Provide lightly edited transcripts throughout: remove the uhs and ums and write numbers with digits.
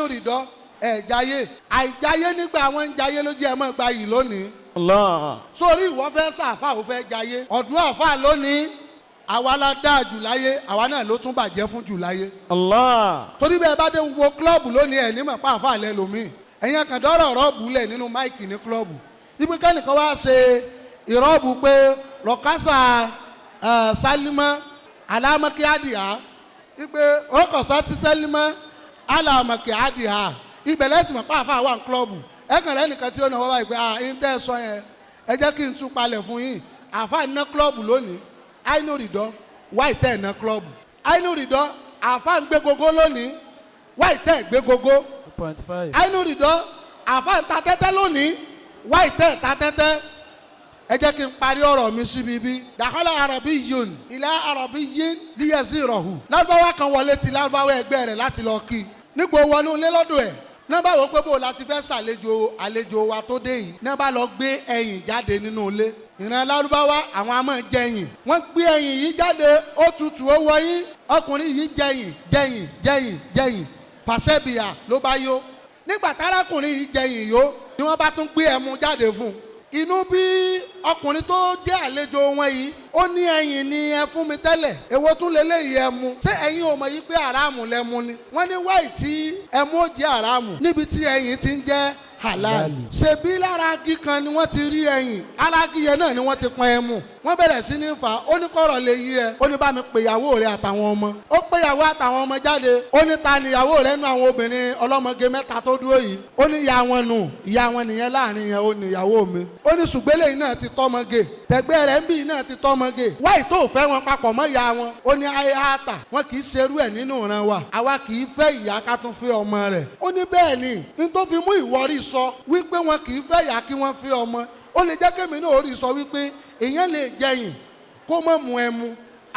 àìnú rìdọ́ ẹ̀ jayé àìjayé nígbà wọn ń jayé ló jẹ́ ẹ mọ́ gba yìí lónìí. Allah. sórí ìwọ fẹ́ sàfà ò fẹ́ jayé ọ̀dùn àfà lónìí àwa la dáa jù láyé àwa náà ló tún bàjẹ́ fún jù láyé. Allah. torí bẹ́ẹ̀ bá dé wo kílọ̀bù lónìí ẹ̀ ní mọ̀ pa àfà lẹ́ lómi ẹ̀yin kan dọ́rọ̀ rọ́ọ̀bù lẹ̀ nínú máìkì ní kílọ̀bù ibi kẹ́nìkan wá ṣe ìrọ́ọ̀bù pé rọ̀kásà sálímọ́ alámọ́kíádìá wípé ọkọ̀sọ́ ti sálímọ́ alámọ́kíádìá ibẹ̀lẹ̀ tí mọ̀ pa àfà wà ní kílọ̀bù ẹ̀kàn rẹ̀ nìkan tí ó náwó báyìí pé ẹ̀yin tẹ́ ẹ sọ yẹn ẹ jẹ́ kí n tún palẹ̀ fún yín àfà ná kílọ̀bù lónìí àìnú rìdọ́ wáì tẹ́ ẹ̀ ná kílọ̀bù àìnú rìdọ́ àfà ń gbé gogo lónìí wáì tẹ́ ẹ̀ gbé gogo 2.5. àìnú rìdọ́ àfà ń ta tẹ́tẹ́ lónìí wáì tẹ́ ẹ̀ ta tẹ́tẹ́ ẹ jẹ́ kí n parí ọ̀rọ̀ mi síbi bí dàkọ́lá àràbí yòn ilẹ̀ àràbí yín líyẹ̀sí ìrọ̀hù lárúbáwá kan wọlé ti lárúbáwá ẹgbẹ́ rẹ̀ láti lọ kí nígbò wọnú ilé lọ́dọ̀ ẹ̀ náà bá wò pé bó la ti fẹ́ ṣàlejò àlejò wa tó dé yìí náà bá lọ gbé ẹyìn jáde nínú ilé ìran lárúbáwá àwọn a máa jẹyìn wọ́n gbé ẹyìn yìí jáde ó tutù ó wọ̀nyí ọkùnrin yìí jẹyìn fàṣẹbìyà ló bá yó nígbà tárákùnrin yìí jẹyìn yó ni wọ́n bá tún gbé ẹmu jáde fún un inú bí ọkùnrin tó jẹ́ àlejò wọn yìí ó ní ẹ̀yin ni ẹ fún mi tẹ́lẹ̀ èwo tún lè léyìí ẹmu ṣé ẹ̀yin ò mọ̀ yìí pé àràmù lẹ́mu ni wọ́n ní wáì tí ẹmu ó jẹ́ àràmù níbi tí ẹ̀yin ti ń jẹ́ halal ṣebí lára agi kan ni wọ́n ti rí ẹ̀yin ara agi yẹn náà ni wọ́n ti pọn ẹmu wọ́n bẹ̀rẹ̀ sí ní fà ó ní kọ̀rọ̀ lè yí ẹ ó ní bá mi pè ìyàwó rẹ àtàwọn ọmọ ó pè ìyàwó àtàwọn ọmọ jáde ó ní ta ni ìyàwó rẹ nú àwọn obìnrin ọlọ́mọge mẹ́ta tó dúró yìí ó ní ìyá wọn nù ìyá wọn nìyẹn láàrin yẹn ó ní ìyàwó mi ó ní ṣùgbẹ́lẹ̀ yìí náà ti tọ́mọge tẹ̀gbẹ́ rẹ̀ ń bì náà ti tọ́mọge wáì tó fẹ́ wọn papọ̀ mọ́ ìyá wọn ó ní ayé àtà wọn kì í ṣerú ẹ̀ nínú ìran wa àwa kì í fẹ́ ìyá ká tún fẹ́ ọmọ rẹ̀ ó ní bẹ́ẹ̀ ni n tó fi mú ìwọ́rí sọ wípé wọn kì í fẹ́ ìyá kí wọ́n fẹ́ ọmọ ó lè jẹ́ kémi náà ó rí sọ wípé èèyàn lè jẹyìn kó mọ̀ mú ẹmu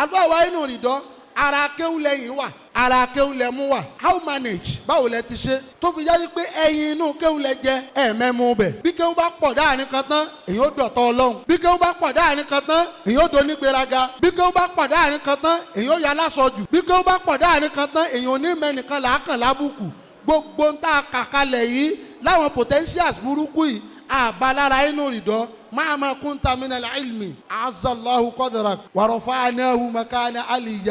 àdúrà wa inú rìdọ́ ara kéwù lẹ́yìn wà ara kéwù lẹ́mú wà how manage báwo lẹ ti ṣe tó fi yá wípé ẹyin inú kéwù lẹ jẹ ẹ̀ẹ̀mẹ́mu bẹ̀ bí kéwù bá pọ̀ dáàrin kan tán èyí ó dọ̀tọ̀ ọlọ́run bí kéwù bá pọ̀ dáàrin kan tán èyí ó donígbéraga bí kéwù bá pọ̀ dáàrin kan tán èyí ó yà lásọjù bí kéwù bá pọ̀ dáàrin kan tán èyí ò ní mẹ́nìkan làákàn lábùkù gbogbo ń tá kàkalẹ̀ yìí láwọn potentials burúkú yìí àbálára inú rìdọ́ máa ma kúnta min al-ilmi azallahu qadrak wa rafa'nahu makana aliyan.